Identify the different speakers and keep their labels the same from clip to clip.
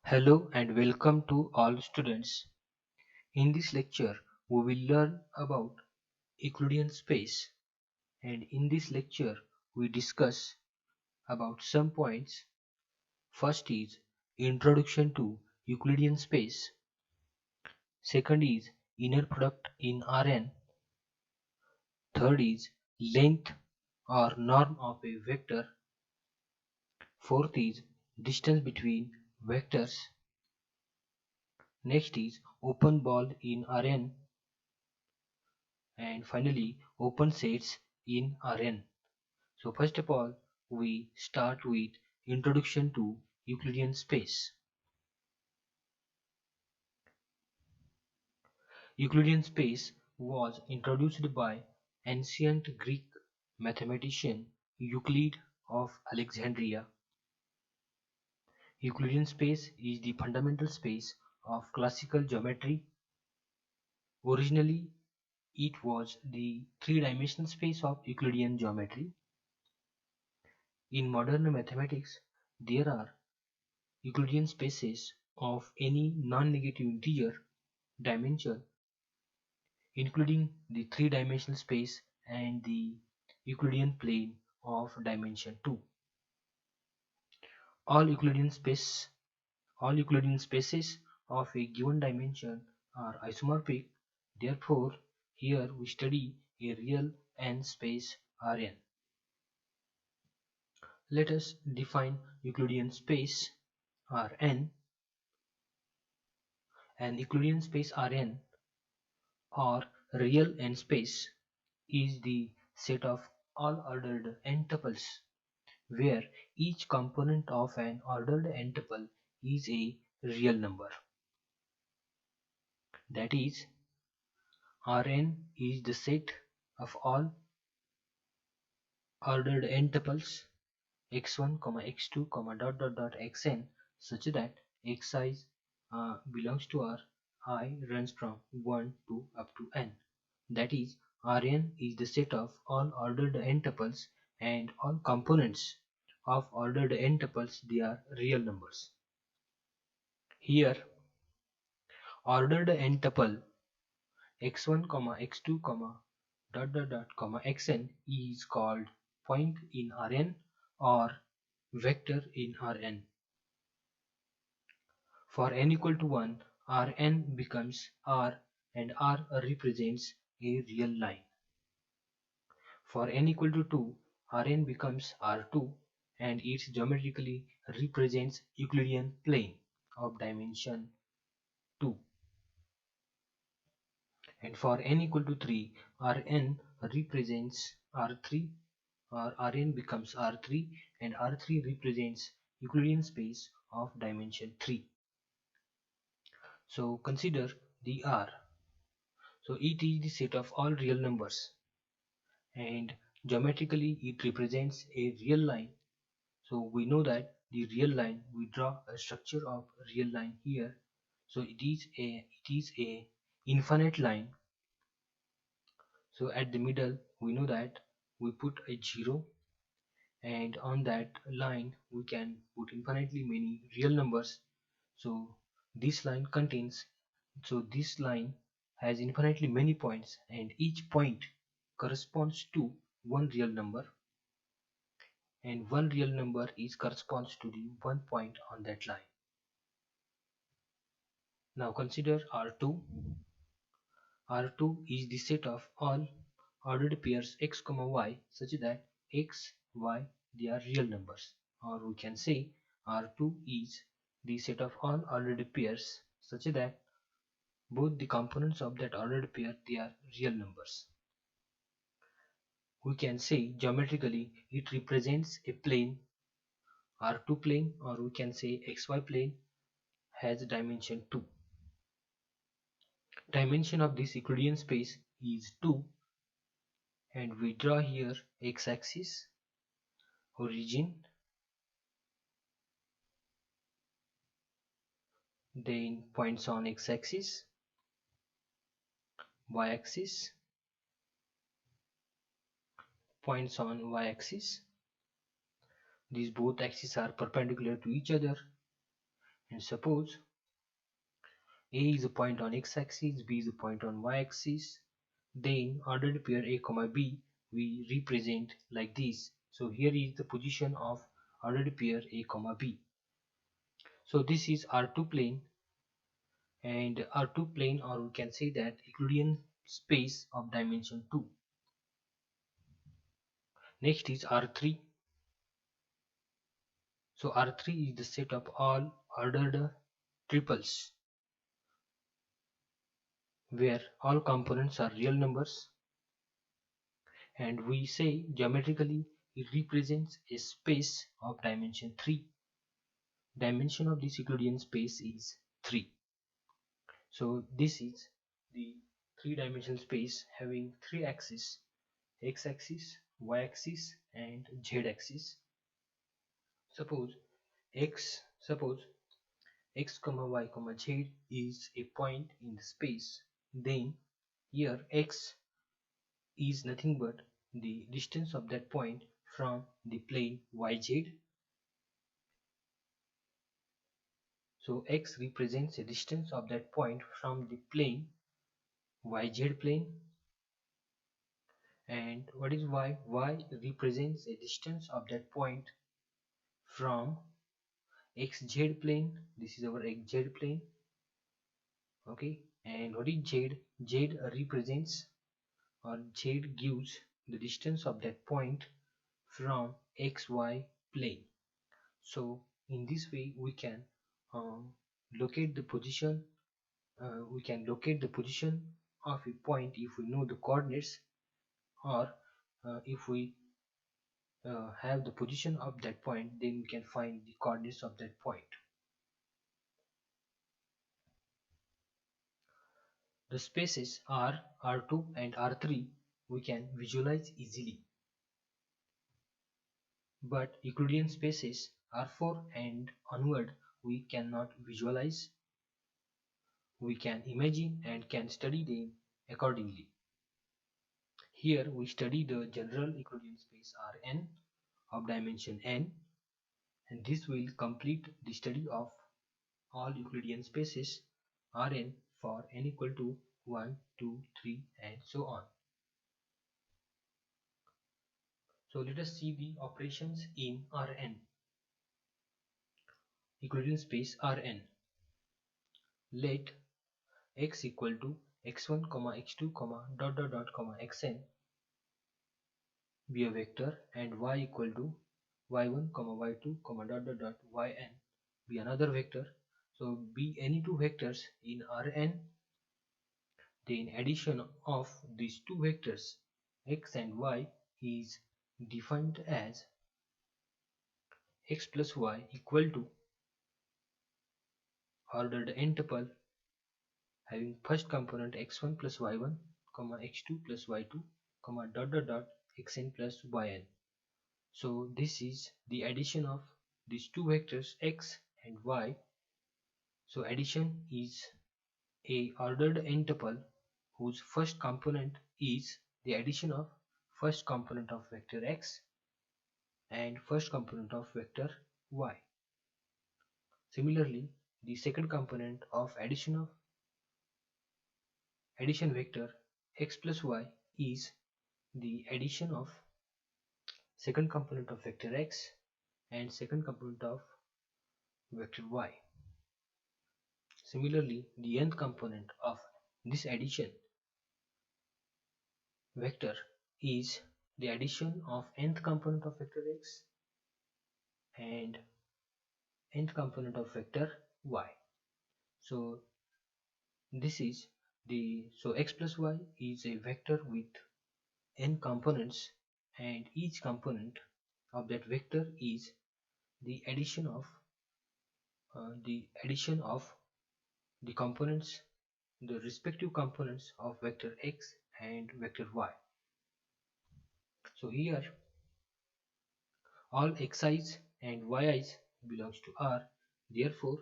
Speaker 1: Hello and welcome to all students. In this lecture, we will learn about Euclidean space, and in this lecture, we discuss about some points. First is Introduction to Euclidean space. Second is inner product in Rn. Third is length or norm of a vector. Fourth is distance between vectors. Next is open ball in Rn. And finally open sets in Rn. So first of all, we start with introduction to Euclidean space. Euclidean space was introduced by ancient Greek mathematician Euclid of Alexandria. Euclidean space is the fundamental space of classical geometry. Originally, it was the three-dimensional space of Euclidean geometry. In modern mathematics, there are Euclidean spaces of any non-negative integer dimension, including the three-dimensional space and the Euclidean plane of dimension 2. All Euclidean spaces of a given dimension are isomorphic. Therefore, here we study a real n space Rn. Let us define Euclidean space Rn. An Euclidean space Rn or real n space is the set of all ordered n tuples where each component of an ordered n tuple is a real number. That is, Rn is the set of all ordered n tuples x1, x2, xn such that xi belongs to R, I runs from 1 to up to n. That is, Rn is the set of all ordered n tuples and all components of ordered n tuples, they are real numbers. Here, ordered n tuple x1, x2, xn is called point in Rn or vector in Rn. For n equal to 1, Rn becomes R and R represents a real line. For n equal to 2, Rn becomes R2 and it geometrically represents Euclidean plane of dimension 2. And for n equal to 3, Rn represents R3 or Rn becomes R3 and R3 represents Euclidean space of dimension 3. So consider the R. So it is the set of all real numbers and geometrically it represents a real line. So we know that the real line, we draw a structure of real line here. So it is a infinite line. So at the middle we know that we put a 0 and on that line we can put infinitely many real numbers. So this line has infinitely many points and each point corresponds to one real number and one real number corresponds to the one point on that line. Now consider R2. R2 is the set of all ordered pairs x, y such that x, y, they are real numbers, or we can say R2 is the set of all ordered pairs such that both the components of that ordered pair, they are real numbers. We can say geometrically it represents a plane R2 plane, or we can say xy plane has dimension 2. Dimension of this Euclidean space is 2 and we draw here x-axis, origin, then points on x-axis, y-axis, points on y-axis. These both axes are perpendicular to each other And suppose A is a point on x-axis, B is a point on y-axis, then ordered pair A comma B we represent like this. So here is the position of ordered pair A comma B. So this is R2 plane, and R2 plane, or we can say that Euclidean space of dimension 2. Next is R3. So R3 is the set of all ordered triples where all components are real numbers, and we say geometrically it represents a space of dimension 3. Dimension of this Euclidean space is 3. So this is the three-dimensional space having three axes: x-axis, y-axis, and z-axis. Suppose suppose x comma y comma z is a point in the space. Then here x is nothing but the distance of that point from the plane yz. So x represents a distance of that point from the plane yz plane. And what is y? Y represents a distance of that point from xz plane. This is our xz plane. Okay. And what is z? Z represents, or z gives the distance of that point from xy plane. So in this way we can locate the position. We can locate the position of a point if we know the coordinates, or if we have the position of that point, then we can find the coordinates of that point. The spaces R, R2 and R3 we can visualize easily, but Euclidean spaces R4 and onward we cannot visualize. We can imagine and can study them accordingly. Here we study the general Euclidean space Rn of dimension n, and this will complete the study of all Euclidean spaces Rn for n equal to 1, 2, 3 and so on. So let us see the operations in Rn. Euclidean space Rn. Let x equal to x1, x2, xn be a vector, and y equal to y1, y2, yn be another vector. So be any two vectors in Rn, then addition of these two vectors x and y is defined as x plus y equal to ordered n tuple having first component x1 plus y1, x2 plus y2, xn plus yn. So this is the addition of these two vectors x and y. So addition is a ordered n tuple whose first component is the addition of first component of vector x and first component of vector y. Similarly, the second component of addition vector x plus y is the addition of second component of vector x and second component of vector y. Similarly, the nth component of this addition vector is the addition of nth component of vector x and nth component of vector y. So this is so x plus y is a vector with n components, and each component of that vector is the addition of the components, the respective components of vector x and vector y. So here all xi's and yi's belongs to R, therefore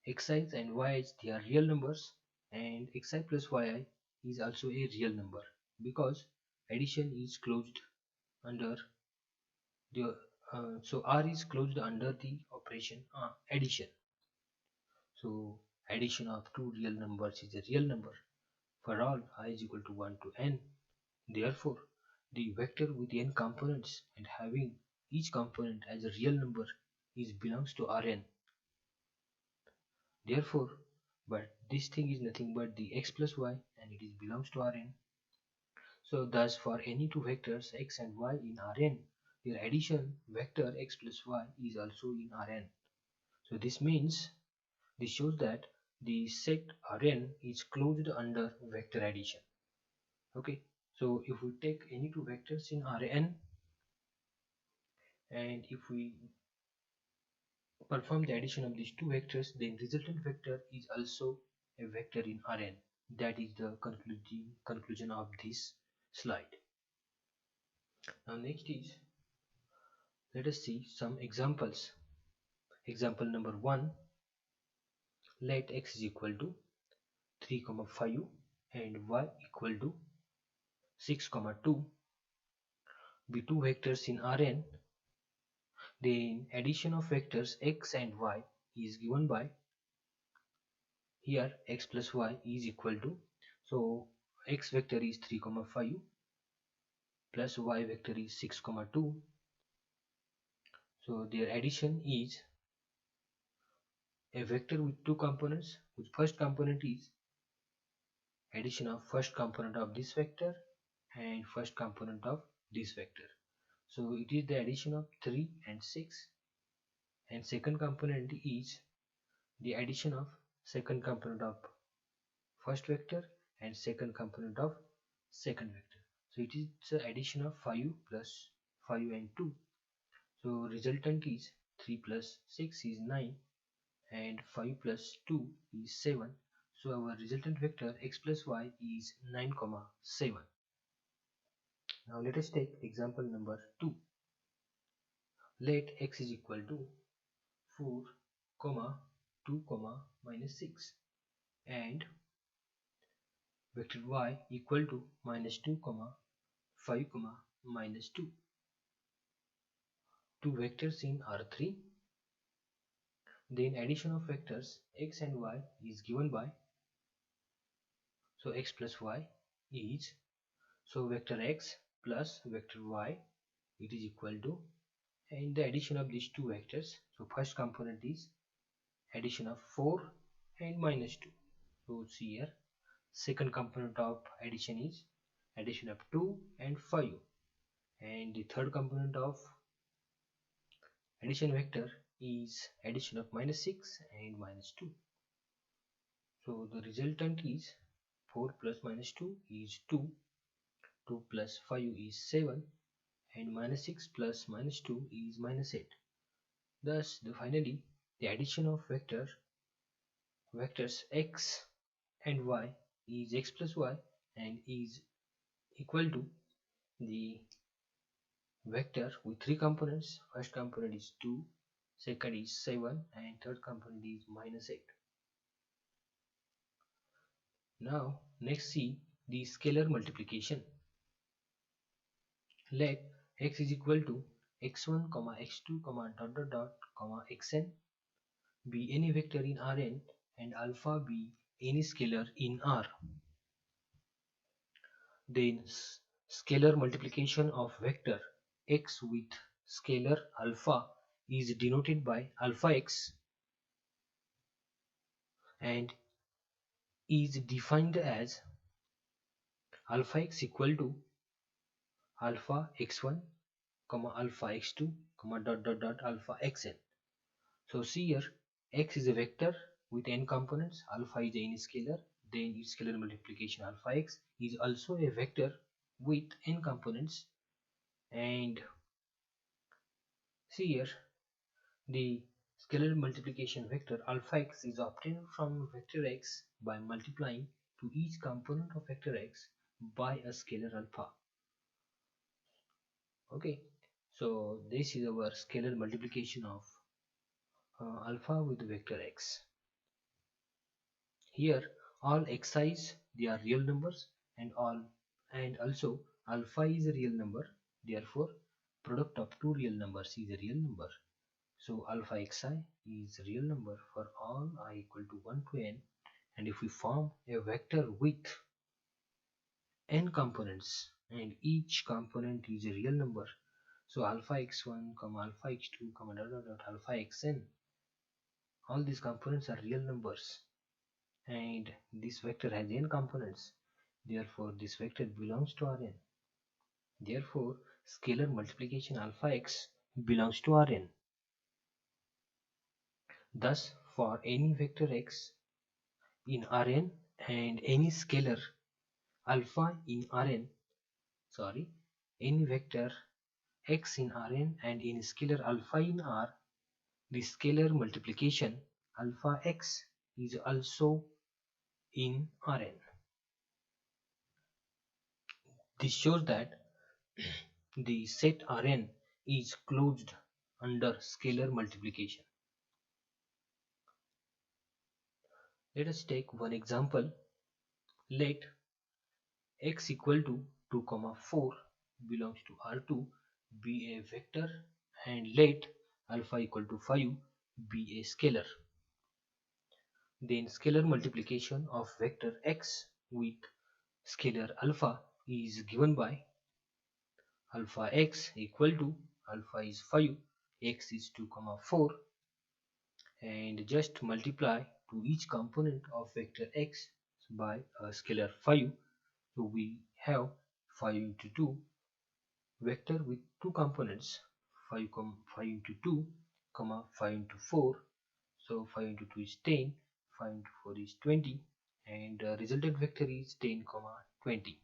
Speaker 1: xi's and yi's, they are real numbers, and xi plus yi is also a real number because addition is closed under the so R is closed under the operation addition. So addition of two real numbers is a real number for all I is equal to 1 to n. Therefore, the vector with n components and having each component as a real number is belongs to Rn. Therefore, but this thing is nothing but the x plus y and it is belongs to Rn. So thus for any two vectors x and y in Rn, their addition vector x plus y is also in Rn. So this shows that the set Rn is closed under vector addition. Okay, so if we take any two vectors in Rn and if we perform the addition of these two vectors, then resultant vector is also a vector in Rn. That is the conclusion of this slide. Now next is, let us see some examples. Example number 1, let x is equal to 3, 5 and y equal to 6, 2 be two vectors in Rn. Then addition of vectors x and y is given by, here x plus y is equal to, so x vector is 3, 5 plus y vector is 6, 2. So their addition is a vector with two components, whose first component is addition of first component of this vector and first component of this vector. So it is the addition of 3 and 6, and second component is the addition of second component of first vector and second component of second vector. So it is the addition of 5 plus 5 and 2. So resultant is 3 plus 6 is 9 and 5 plus 2 is 7. So our resultant vector x plus y is 9, 7. Now let us take example number 2. Let x is equal to 4, 2, minus 6 and vector y equal to minus 2, 5, minus 2. Two vectors in R3. Then addition of vectors x and y is given by, so x plus y is, so vector x plus vector y, it is equal to, and the addition of these two vectors, so first component is addition of 4 and minus 2. So see here, second component of addition is addition of 2 and 5, and the third component of addition vector is addition of minus 6 and minus 2. So the resultant is 4 plus minus 2 is 2, 2 plus 5 is 7, and minus 6 plus minus 2 is minus 8. Thus finally the addition of vectors x and y is x plus y and is equal to the vector with three components. First component is 2, second is 7, and third component is minus 8. Now next see the scalar multiplication. Let x is equal to x1, x2, xn be any vector in Rn and alpha be any scalar in R. Then scalar multiplication of vector x with scalar alpha is denoted by alpha x and is defined as alpha x equal to alpha x1, alpha x2, alpha xn. So see here, x is a vector with n components, alpha is any scalar, then its scalar multiplication alpha x is also a vector with n components, and see here, the scalar multiplication vector alpha x is obtained from vector x by multiplying to each component of vector x by a scalar alpha. Okay, so this is our scalar multiplication of alpha with vector x. Here all xi's, they are real numbers, and also alpha is a real number. Therefore product of two real numbers is a real number. So alpha xi is a real number for all I equal to 1 to n, and if we form a vector with n components and each component is a real number, so alpha x1 comma alpha x2 comma dot dot dot alpha xn, all these components are real numbers, and this vector has n components, therefore this vector belongs to Rn. Therefore scalar multiplication alpha x belongs to Rn. Thus for any vector x in Rn and any scalar alpha in Rn, any vector x in Rn and any scalar alpha in R, the scalar multiplication alpha x is also in Rn. This shows that the set Rn is closed under scalar multiplication. Let us take one example. Let x equal to 2, 4 belongs to R2 be a vector, and let alpha equal to 5 be a scalar. Then scalar multiplication of vector x with scalar alpha is given by alpha x equal to alpha is 5, x is 2, 4, and just multiply to each component of vector x by a scalar 5. So we have 5 into 2 vector with two components, 5 into 2 comma 5 into 4. So 5 into 2 is 10, 5 into 4 is 20, and resultant vector is 10 comma 20.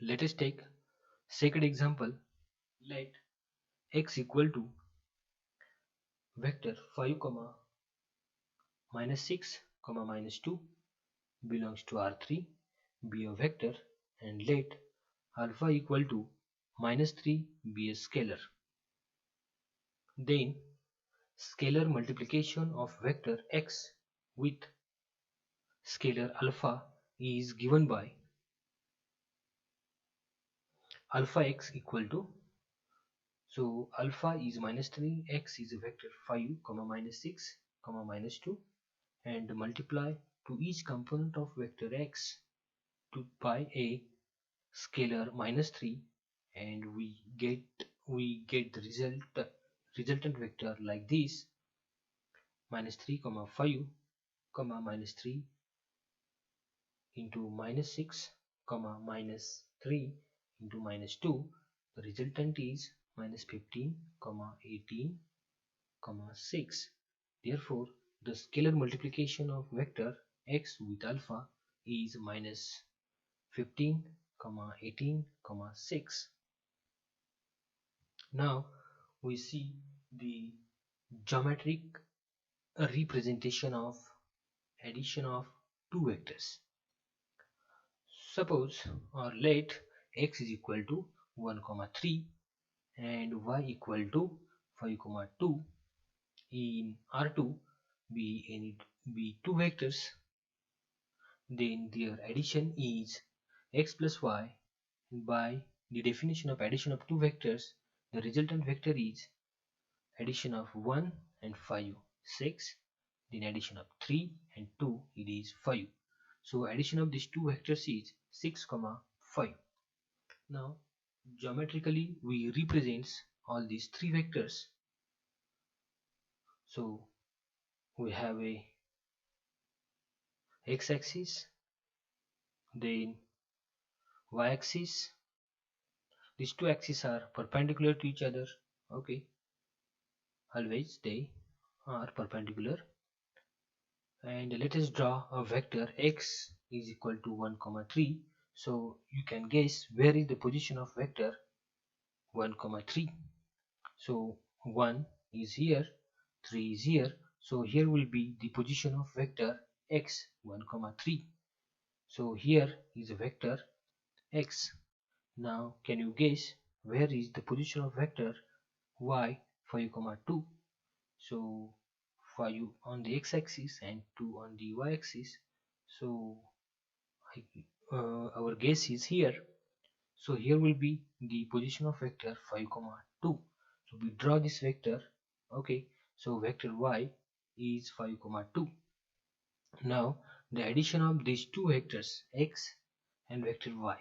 Speaker 1: Let us take second example. Let x equal to vector 5 comma minus 6 comma minus 2 belongs to R3 be a vector, and let alpha equal to minus 3 be a scalar. Then scalar multiplication of vector x with scalar alpha is given by alpha x equal to, so alpha is minus 3, x is a vector 5 comma minus 6 comma minus 2, and multiply to each component of vector x to by a scalar minus 3, and we get the resultant vector like this: minus 3 comma 5 comma minus 3 into minus 6 comma minus 3 into minus 2. The resultant is minus 15 comma 18 comma 6. Therefore the scalar multiplication of vector x with alpha is minus 15 comma 18 comma 6. Now we see the geometric representation of addition of two vectors. Suppose or let x is equal to 1 comma 3 and y equal to 5 comma 2 in R2 be two vectors, then their addition is x plus y. By the definition of addition of two vectors, the resultant vector is addition of 1 and 5, 6, then addition of 3 and 2, it is 5. So addition of these two vectors is 6 comma 5. Now geometrically we represent all these three vectors. So we have a x-axis, then y-axis. These two axes are perpendicular to each other. Okay, always they are perpendicular. And let us draw a vector x is equal to 1 comma 3. So you can guess where is the position of vector 1 comma 3. So 1 is here, 3 is here, so here will be the position of vector x 1 comma 3. So here is a vector x. Now can you guess where is the position of vector y 5 comma 2? So 5 on the x-axis and 2 on the y-axis. So our guess is here. So here will be the position of vector 5 comma 2. So we draw this vector Okay, so vector y is 5, 2. Now the addition of these two vectors x and vector y,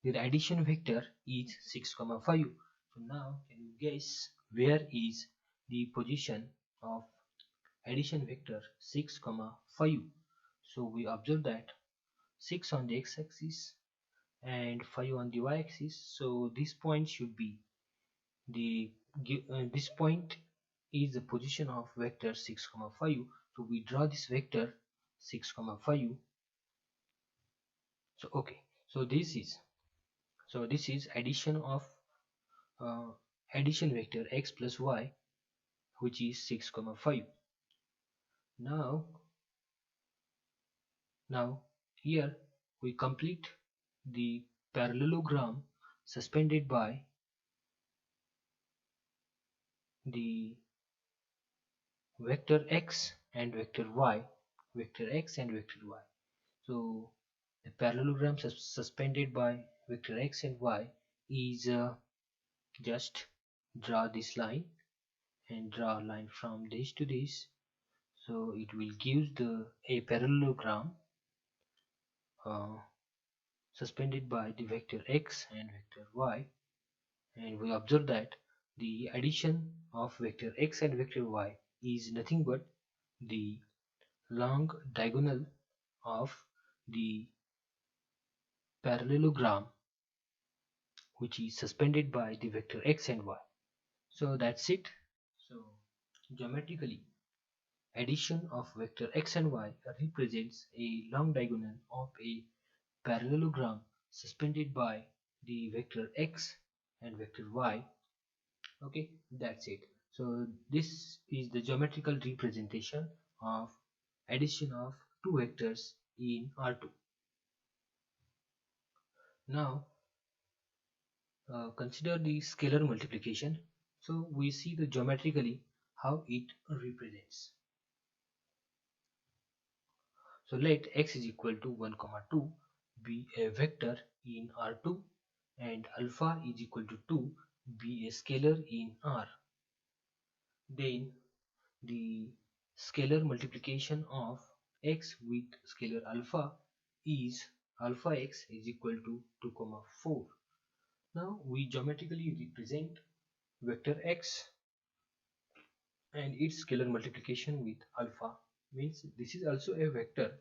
Speaker 1: their addition vector is 6, 5. So now can you guess where is the position of addition vector 6, 5? So we observe that 6 on the x-axis and 5 on the y-axis. So this point should be the this point is the position of vector 6, 5. So we draw this vector 6, 5. So okay, so this is addition of uh, addition vector x plus y, which is 6, 5. Now here we complete the parallelogram suspended by the vector x and vector y, so the parallelogram suspended by vector x and y is just draw this line and draw a line from this to this, so it will give a parallelogram uh, suspended by the vector x and vector y, and we observe that the addition of vector x and vector y is nothing but the long diagonal of the parallelogram which is suspended by the vector x and y. So that's it. So geometrically, addition of vector x and y represents a long diagonal of a parallelogram suspended by the vector x and vector y. Okay, that's it. So this is the geometrical representation of addition of two vectors in R2. Now consider the scalar multiplication. So we see the geometrically how it represents. So let x is equal to 1, 2 be a vector in R2 and alpha is equal to 2 be a scalar in R. Then the scalar multiplication of x with scalar alpha is alpha x is equal to 2, 4. Now we geometrically represent vector x and its scalar multiplication with alpha, means this is also a vector,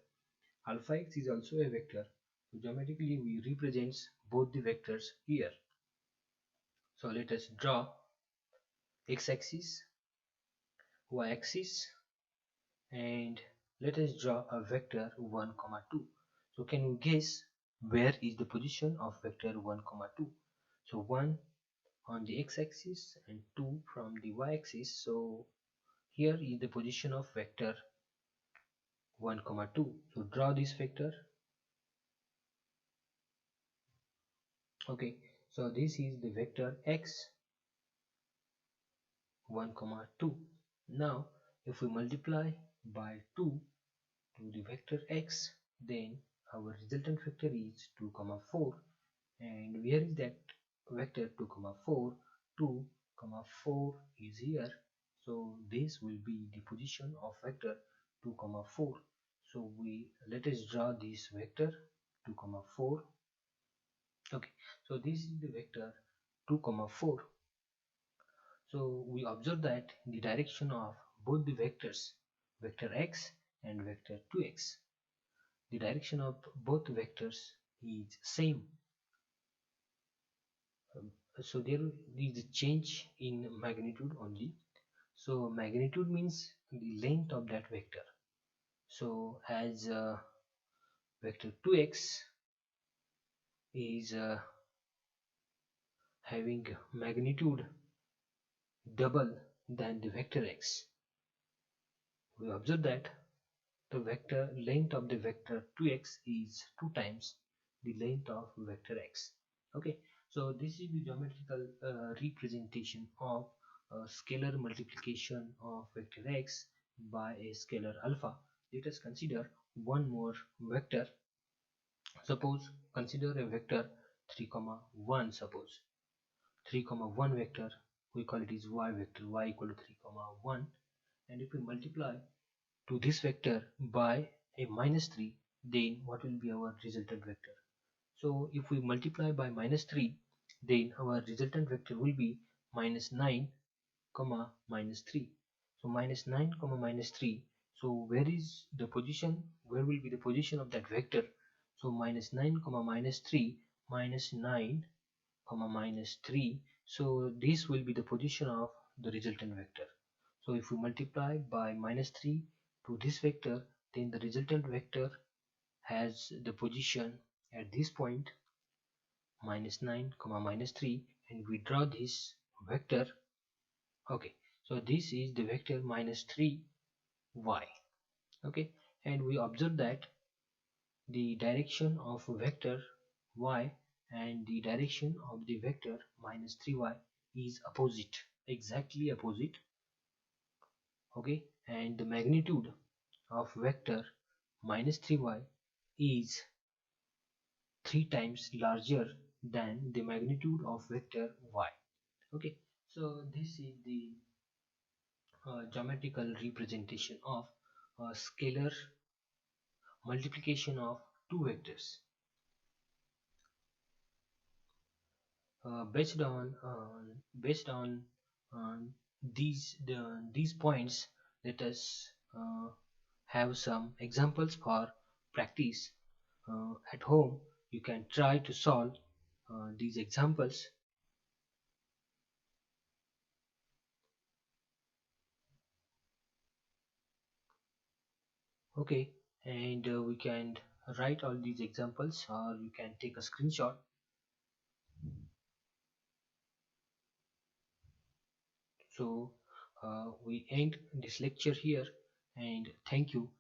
Speaker 1: alpha x is also a vector. So geometrically we represent both the vectors here. So let us draw x-axis, y-axis, and let us draw a vector 1, 2. So can you guess where is the position of vector 1, 2? So 1 on the x-axis and 2 from the y-axis. So here is the position of vector 1, 2. So draw this vector. Okay, so this is the vector x 1, 2. Now if we multiply by 2 to the vector x, then our resultant vector is 2, 4. And where is that vector 2, 4? 2, 4 is here. So this will be the position of vector 2, 4. So let us draw this vector 2, 4. Okay, so this is the vector 2, 4. So we observe that the direction of both the vectors, vector x and vector 2x, the direction of both vectors is same. So there is a change in magnitude only. So magnitude means the length of that vector. So as vector 2x is having magnitude double than the vector x, we observe that the vector length of the vector 2x is 2 times the length of vector x. Okay, so this is the geometrical representation of scalar multiplication of vector x by a scalar alpha. Let us consider one more vector. Suppose consider a vector 3, 1. Suppose 3, 1 vector we call it is y vector, y equal to 3 comma 1. And if we multiply to this vector by a minus 3, then what will be our resultant vector? So if we multiply by minus 3, then our resultant vector will be minus 9 comma minus 3. So minus 9 comma minus 3. So where is the position? Where will be the position of that vector? So minus 9 comma minus 3 minus 9 comma minus 3. So this will be the position of the resultant vector. So if we multiply by minus 3 to this vector, then the resultant vector has the position at this point minus 9 comma minus 3, and we draw this vector. Okay, so this is the vector minus 3y. Okay, and we observe that the direction of vector y and the direction of the vector minus 3y is opposite, exactly opposite. Okay, and the magnitude of vector minus 3y is 3 times larger than the magnitude of vector y. Okay, so this is the geometrical representation of scalar multiplication of two vectors. Based on these points, let us have some examples for practice. At home you can try to solve these examples. Okay, and we can write all these examples, or you can take a screenshot. So we end this lecture here, and thank you.